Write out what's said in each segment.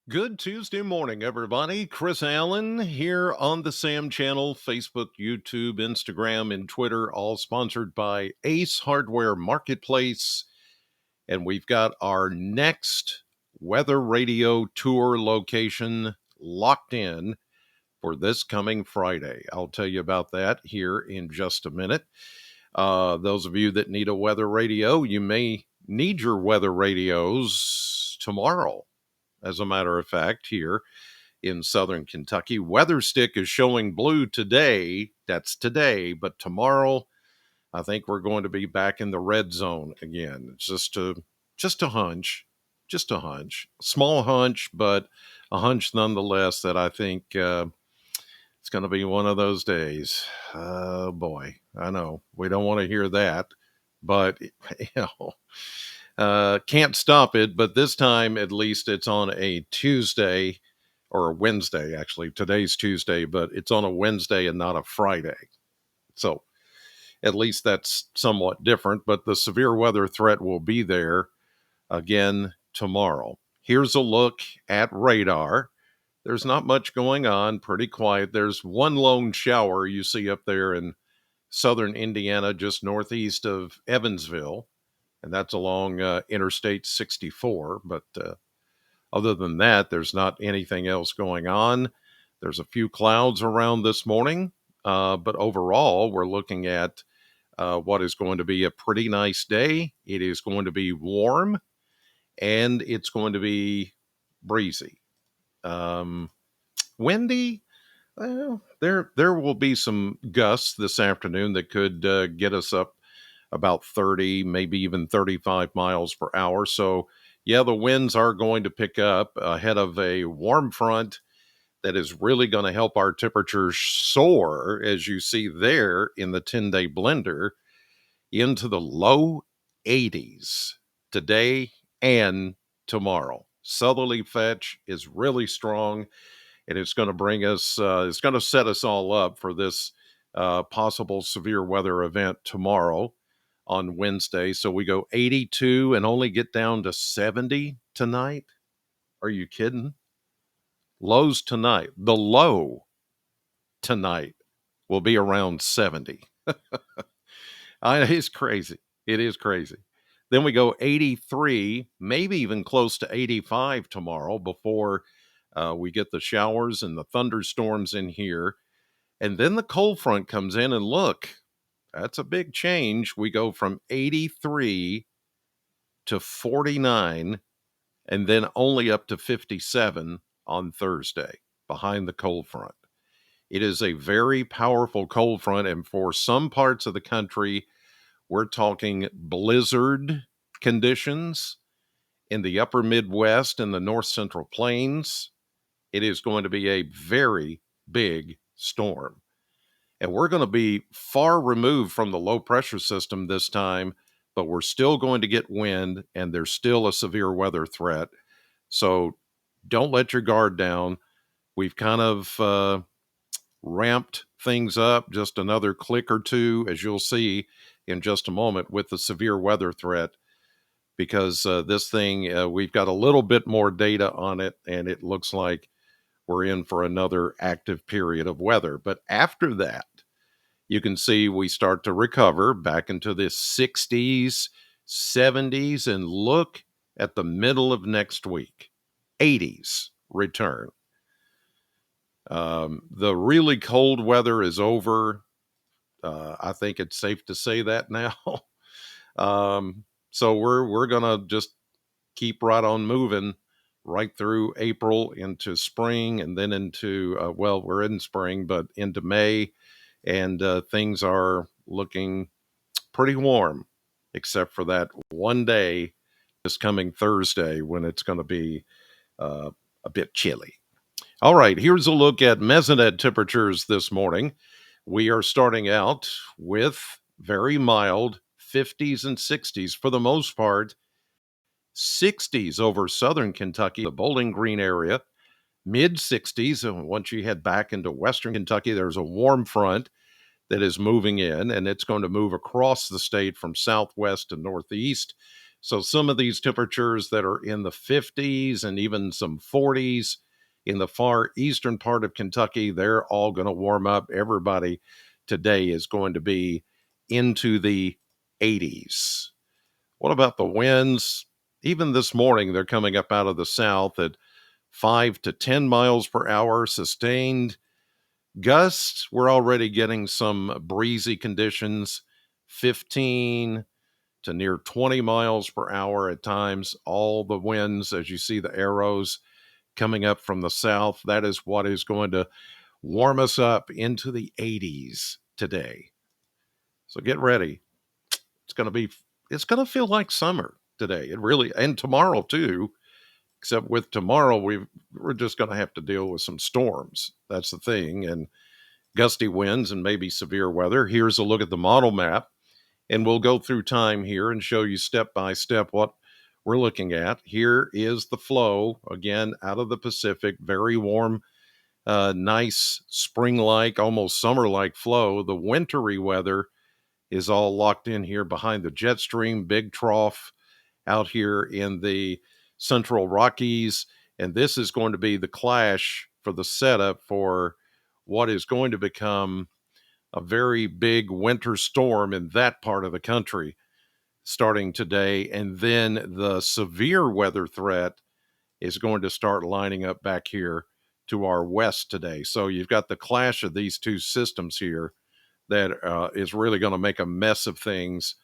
Good Tuesday morning, everybody. Chris Allen here on the Sam channel, Facebook, YouTube, Instagram, and Twitter, all sponsored by Ace Hardware Marketplace. And we've got our next weather radio tour location locked in for this coming Friday. I'll tell you about that here in just a minute. Those of you that need a weather radio, you may need your weather radios tomorrow. As a matter of fact, here in southern Kentucky, Weather Stick is showing blue today. That's today, but tomorrow, I think we're going to be back in the red zone again. It's just a hunch, small hunch, but a hunch nonetheless. That I think it's going to be one of those days. Oh boy, I know we don't want to hear that, but you know. Can't stop it, but this time at least it's on a Tuesday or a Wednesday, actually. Today's Tuesday, but it's on a Wednesday and not a Friday. So at least that's somewhat different, but the severe weather threat will be there again tomorrow. Here's a look at radar. There's not much going on, pretty quiet. There's one lone shower you see up there in southern Indiana, just northeast of Evansville, and that's along Interstate 64. But other than that, there's not anything else going on. There's a few clouds around this morning, but overall, we're looking at what is going to be a pretty nice day. It is going to be warm, and it's going to be breezy. Windy. Well, there will be some gusts this afternoon that could get us up about 30, maybe even 35 miles per hour. So, yeah, the winds are going to pick up ahead of a warm front that is really going to help our temperatures soar, as you see there in the 10-day blender, into the low 80s today and tomorrow. Southerly fetch is really strong, and it's going to bring us, it's going to set us all up for this possible severe weather event tomorrow on Wednesday. So we go 82 and only get down to 70 tonight. Are you kidding? Lows tonight. The low tonight will be around 70. It's crazy. It is crazy. Then we go 83, maybe even close to 85 tomorrow before we get the showers and the thunderstorms in here. And then the cold front comes in, and look, that's a big change. We go from 83 to 49 and then only up to 57 on Thursday behind the cold front. It is a very powerful cold front, and for some parts of the country, we're talking blizzard conditions in the upper Midwest and the North Central Plains. It is going to be a very big storm. And we're going to be far removed from the low pressure system this time, but we're still going to get wind, and there's still a severe weather threat. So don't let your guard down. We've kind of ramped things up just another click or two, as you'll see in just a moment, with the severe weather threat, because this thing, we've got a little bit more data on it, and it looks like we're in for another active period of weather. But after that, you can see we start to recover back into the 60s, 70s, and look at the middle of next week, 80s return. The really cold weather is over. I think it's safe to say that now. So we're gonna just keep right on moving right through April into spring, and then into well, we're in spring, but into May, and things are looking pretty warm, except for that one day this coming Thursday when it's going to be a bit chilly. All right, here's a look at Mesonet temperatures this morning. We are starting out with very mild 50s and 60s for the most part. 60s over southern Kentucky, the Bowling Green area, mid 60s. And once you head back into western Kentucky, there's a warm front that is moving in, and it's going to move across the state from southwest to northeast. So some of these temperatures that are in the 50s and even some 40s in the far eastern part of Kentucky, they're all going to warm up. Everybody today is going to be into the 80s. What about the winds? Even this morning, they're coming up out of the south at 5 to 10 miles per hour sustained. Gusts, we're already getting some breezy conditions, 15 to near 20 miles per hour at times. All the winds, as you see the arrows coming up from the south, that is what is going to warm us up into the 80s today. So get ready. It's going to be, it's going to feel like summer today. It really, and tomorrow too, except with tomorrow, we're just going to have to deal with some storms. That's the thing. And gusty winds and maybe severe weather. Here's a look at the model map, and we'll go through time here and show you step by step what we're looking at. Here is the flow, again, out of the Pacific, very warm, nice spring-like, almost summer-like flow. The wintry weather is all locked in here behind the jet stream, big trough out here in the central Rockies. And this is going to be the clash for the setup for what is going to become a very big winter storm in that part of the country starting today. And then the severe weather threat is going to start lining up back here to our west today. So you've got the clash of these two systems here that is really going to make a mess of things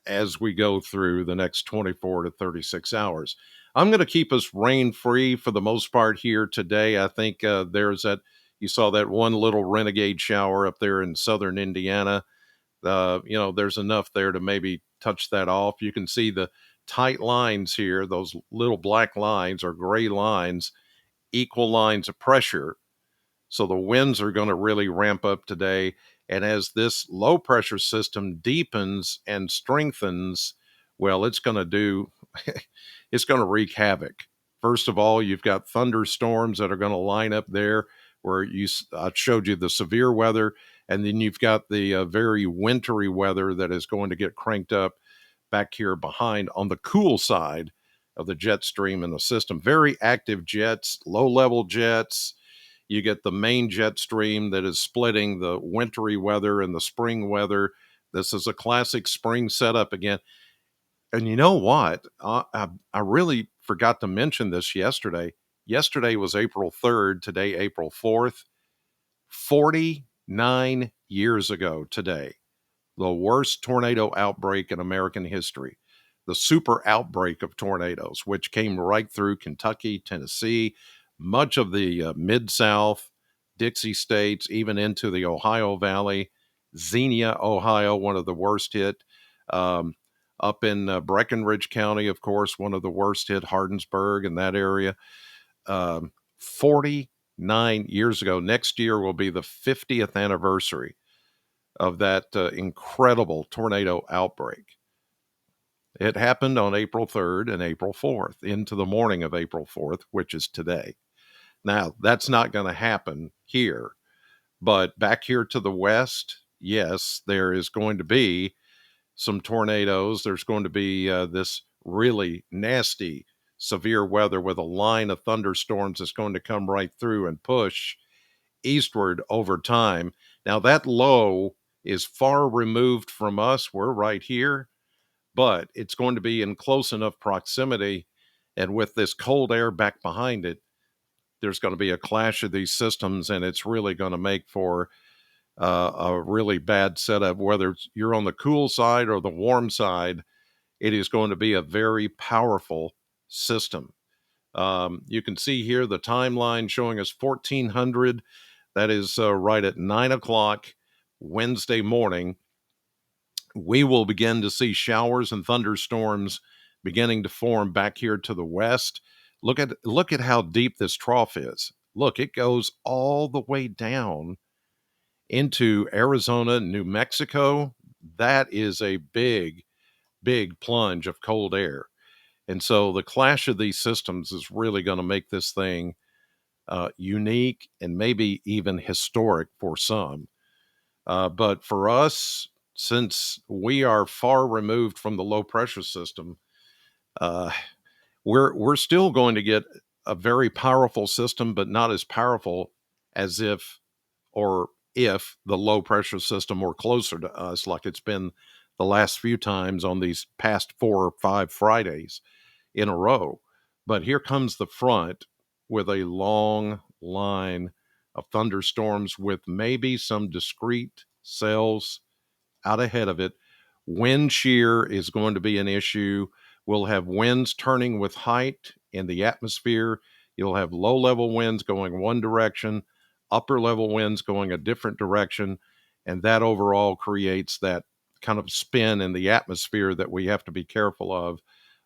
as we go through the next 24 to 36 hours. I'm going to keep us rain free for the most part here today. I think there's that, you saw that one little renegade shower up there in southern Indiana. There's enough there to maybe touch that off. You can see the tight lines here, those little black lines or gray lines, equal lines of pressure. So the winds are going to really ramp up today. And as this low pressure system deepens and strengthens, well, it's going to do, it's going to wreak havoc. First of all, you've got thunderstorms that are going to line up there where I showed you the severe weather. And then you've got the very wintry weather that is going to get cranked up back here behind on the cool side of the jet stream in the system. Very active jets, low level jets. You get the main jet stream that is splitting the wintry weather and the spring weather. This is a classic spring setup again. And you know what? I really forgot to mention this yesterday. Yesterday was April 3rd, today, April 4th. 49 years ago today, the worst tornado outbreak in American history, the super outbreak of tornadoes, which came right through Kentucky, Tennessee, much of the Mid-South, Dixie states, even into the Ohio Valley, Xenia, Ohio, one of the worst hit. Um, Up in Breckinridge County, of course, one of the worst hit, Hardensburg and that area. 49 years ago. Next year will be the 50th anniversary of that incredible tornado outbreak. It happened on April 3rd and April 4th, into the morning of April 4th, which is today. Now, that's not going to happen here, but back here to the west, yes, there is going to be some tornadoes. There's going to be this really nasty, severe weather with a line of thunderstorms that's going to come right through and push eastward over time. Now, that low is far removed from us. We're right here, but it's going to be in close enough proximity. And with this cold air back behind it, there's going to be a clash of these systems, and it's really going to make for a really bad setup. Whether you're on the cool side or the warm side, it is going to be a very powerful system. You can see here the timeline showing us 1400. That is right at 9 o'clock Wednesday morning. We will begin to see showers and thunderstorms beginning to form back here to the west. Look at how deep this trough is. Look, it goes all the way down into Arizona, New Mexico. That is a big, big plunge of cold air. And so the clash of these systems is really going to make this thing unique and maybe even historic for some. But for us, since we are far removed from the low pressure system, Uh, we're still going to get a very powerful system, but not as powerful as if the low pressure system were closer to us, like it's been the last few times on these past 4 or 5 Fridays in a row. But here comes the front with a long line of thunderstorms with maybe some discrete cells out ahead of it. Wind shear is going to be an issue. We'll have winds turning with height in the atmosphere. You'll have low level winds going one direction, upper level winds going a different direction. And that overall creates that kind of spin in the atmosphere that we have to be careful of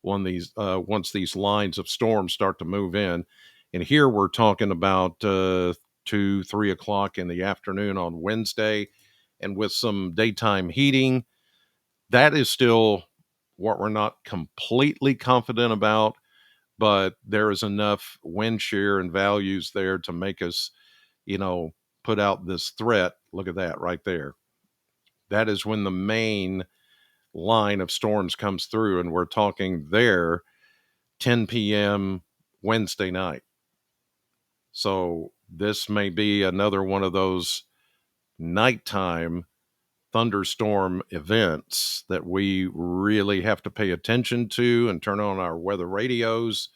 when once these lines of storms start to move in. And here we're talking about 2, 3 o'clock in the afternoon on Wednesday, and with some daytime heating. That is still what we're not completely confident about, but there is enough wind shear and values there to make us, you know, put out this threat. Look at that right there. That is when the main line of storms comes through, and we're talking there 10 p.m. Wednesday night. So this may be another one of those nighttime thunderstorm events that we really have to pay attention to and turn on our weather radios.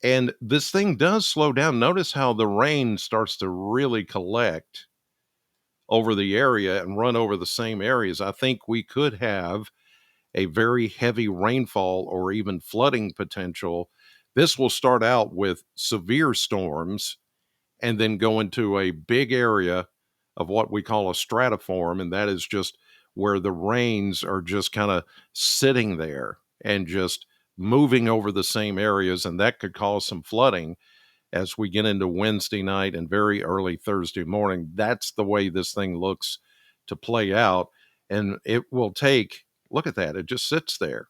And this thing does slow down. Notice how the rain starts to really collect over the area and run over the same areas. I think we could have a very heavy rainfall or even flooding potential. This will start out with severe storms and then go into a big area of what we call a stratiform. And that is just where the rains are just kind of sitting there and just moving over the same areas. And that could cause some flooding as we get into Wednesday night and very early Thursday morning. That's the way this thing looks to play out. And it will take, look at that, it just sits there.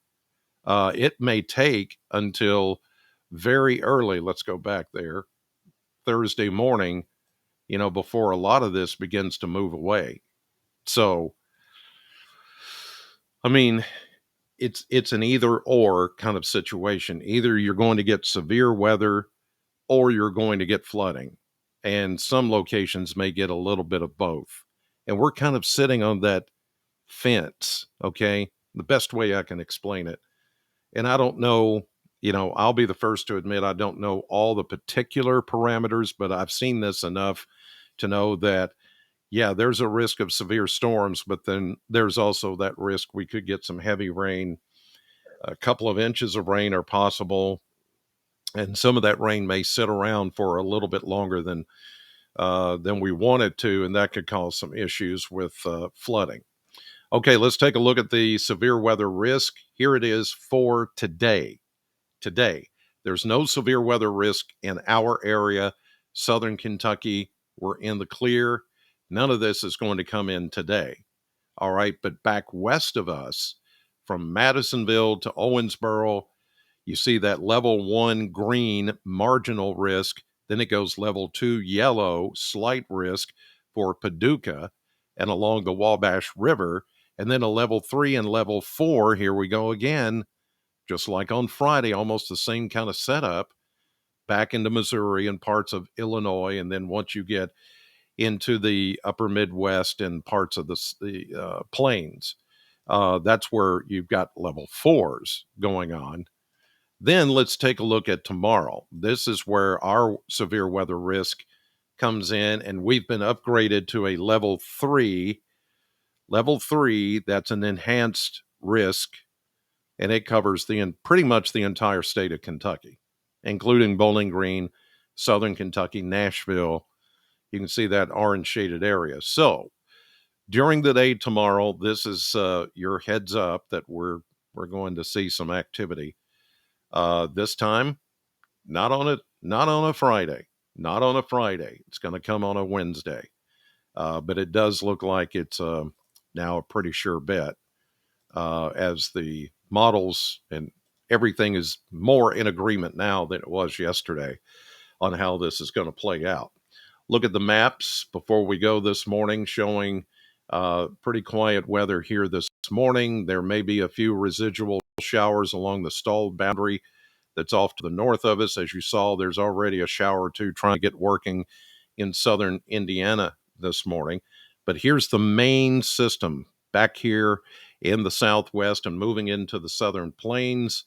It may take until very early, let's go back there, Thursday morning, before a lot of this begins to move away. So, I mean, it's an either or kind of situation. Either you're going to get severe weather or you're going to get flooding. And some locations may get a little bit of both. And we're kind of sitting on that fence, okay? The best way I can explain it. And I don't know, I'll be the first to admit I don't know all the particular parameters, but I've seen this enough to know that, yeah, there's a risk of severe storms, but then there's also that risk we could get some heavy rain. A couple of inches of rain are possible, and some of that rain may sit around for a little bit longer than we want it to, and that could cause some issues with flooding. Okay, let's take a look at the severe weather risk. Here it is for today. Today, there's no severe weather risk in our area. Southern Kentucky, we're in the clear. None of this is going to come in today. All right, but back west of us, from Madisonville to Owensboro, you see that level 1 green marginal risk. Then it goes level 2 yellow slight risk for Paducah and along the Wabash River. And then a level 3 and level 4. Here we go again, just like on Friday, almost the same kind of setup back into Missouri and parts of Illinois. And then once you get into the upper Midwest and parts of the plains, that's where you've got level 4s going on. Then let's take a look at tomorrow. This is where our severe weather risk comes in, and we've been upgraded to a level 3. Level 3, that's an enhanced risk, and it covers pretty much the entire state of Kentucky, including Bowling Green, Southern Kentucky, Nashville. You can see that orange shaded area. So during the day tomorrow, this is your heads up that we're going to see some activity. This time, not on a Friday, not on a Friday. It's going to come on a Wednesday, but it does look like it's now a pretty sure bet, as the models and everything is more in agreement now than it was yesterday on how this is going to play out. Look at the maps before we go this morning, showing pretty quiet weather here this morning. There may be a few residual showers along the stalled boundary that's off to the north of us. As you saw, there's already a shower or two trying to get working in southern Indiana this morning. But here's the main system back here in the southwest and moving into the southern plains.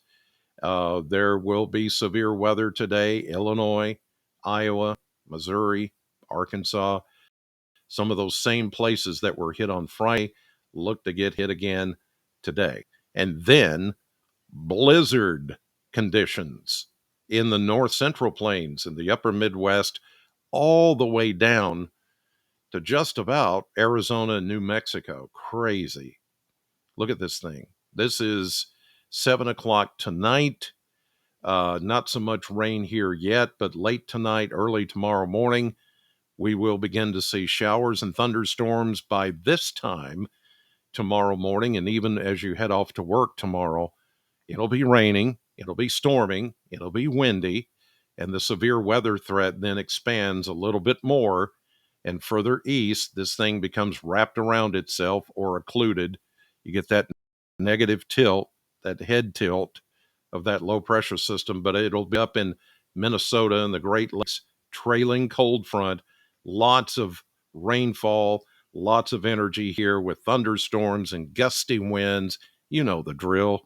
There will be severe weather today. Illinois, Iowa, Missouri, Arkansas, some of those same places that were hit on Friday look to get hit again today. And then blizzard conditions in the north central plains and the upper Midwest, all the way down to just about Arizona and New Mexico. Crazy. Look at this thing. This is 7 o'clock tonight. Not so much rain here yet, but late tonight, early tomorrow morning, we will begin to see showers and thunderstorms by this time tomorrow morning. And even as you head off to work tomorrow, it'll be raining, it'll be storming, it'll be windy, and the severe weather threat then expands a little bit more. And further east, this thing becomes wrapped around itself or occluded. You get that negative tilt, that head tilt of that low pressure system, but it'll be up in Minnesota and the Great Lakes, trailing cold front, lots of rainfall, lots of energy here with thunderstorms and gusty winds. You know the drill.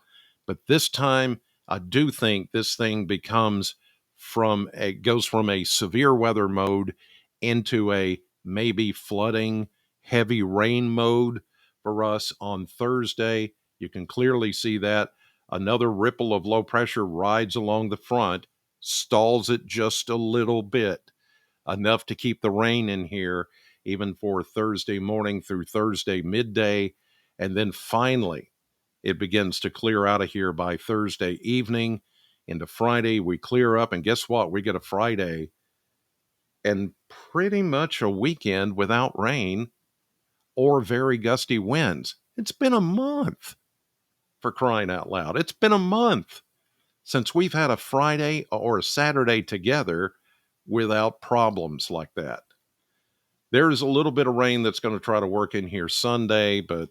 But this time, I do think this thing goes from a severe weather mode into a maybe flooding, heavy rain mode for us on Thursday. You can clearly see that. Another ripple of low pressure rides along the front, stalls it just a little bit, enough to keep the rain in here even for Thursday morning through Thursday midday. And then finally, it begins to clear out of here by Thursday evening. Into Friday, we clear up. And guess what? We get a Friday and pretty much a weekend without rain or very gusty winds. It's been a month, for crying out loud. It's been a month since we've had a Friday or a Saturday together without problems like that. There's a little bit of rain that's going to try to work in here Sunday, but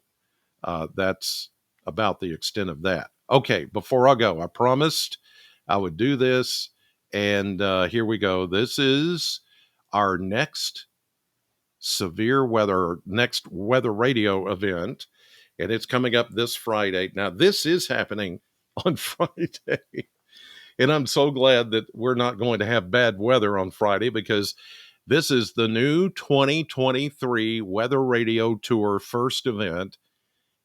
that's about the extent of that. Okay, before I go, I promised I would do this, and here we go. This is our next next weather radio event, and it's coming up this Friday. Now, this is happening on Friday, and I'm so glad that we're not going to have bad weather on Friday, because this is the new 2023 Weather Radio Tour first event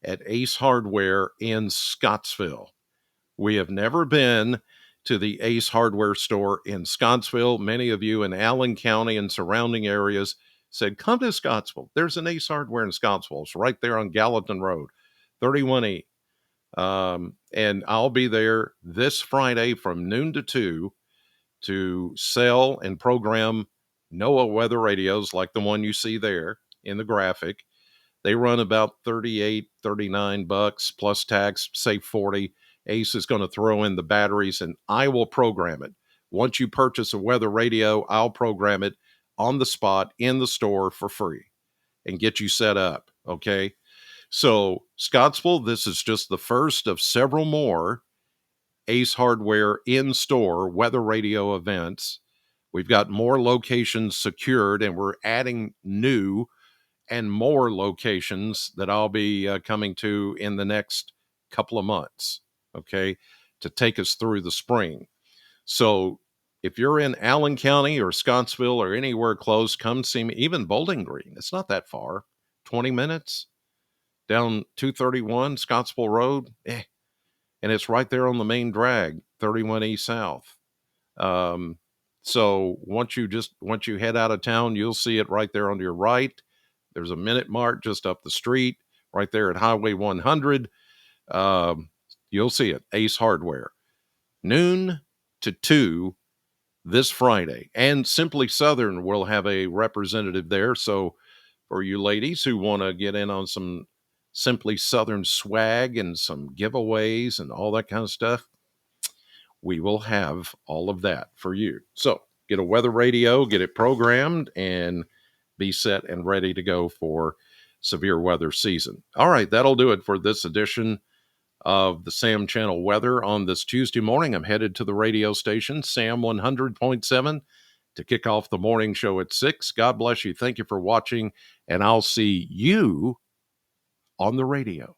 at Ace Hardware in Scottsville. We have never been to the Ace Hardware store in Scottsville. Many of you in Allen County and surrounding areas said, come to Scottsville. There's an Ace Hardware in Scottsville. It's right there on Gallatin Road, 31E. And I'll be there this Friday from noon to 2 to sell and program NOAA weather radios like the one you see there in the graphic. They run about $38, $39 plus tax, say 40. Ace is going to throw in the batteries and I will program it. Once you purchase a weather radio, I'll program it on the spot in the store for free and get you set up. Okay. So Scottsville, this is just the first of several more Ace Hardware in-store weather radio events. We've got more locations secured, and we're adding new and more locations that I'll be coming to in the next couple of months, okay, to take us through the spring. So if you're in Allen County or Scottsville or anywhere close, come see me. Even Bowling Green, it's not that far, 20 minutes down 231 Scottsville Road. And it's right there on the main drag, 31E South. So once you head out of town, you'll see it right there on your right. There's a Minute Mart just up the street, right there at Highway 100. You'll see it, Ace Hardware. Noon to 2 this Friday. And Simply Southern will have a representative there. So for you ladies who want to get in on some Simply Southern swag and some giveaways and all that kind of stuff, we will have all of that for you. So get a weather radio, get it programmed, and be set and ready to go for severe weather season. All right, that'll do it for this edition of the Sam Channel weather on this Tuesday morning. I'm headed to the radio station, Sam 100.7, to kick off the morning show at 6. God bless you. Thank you for watching, and I'll see you on the radio.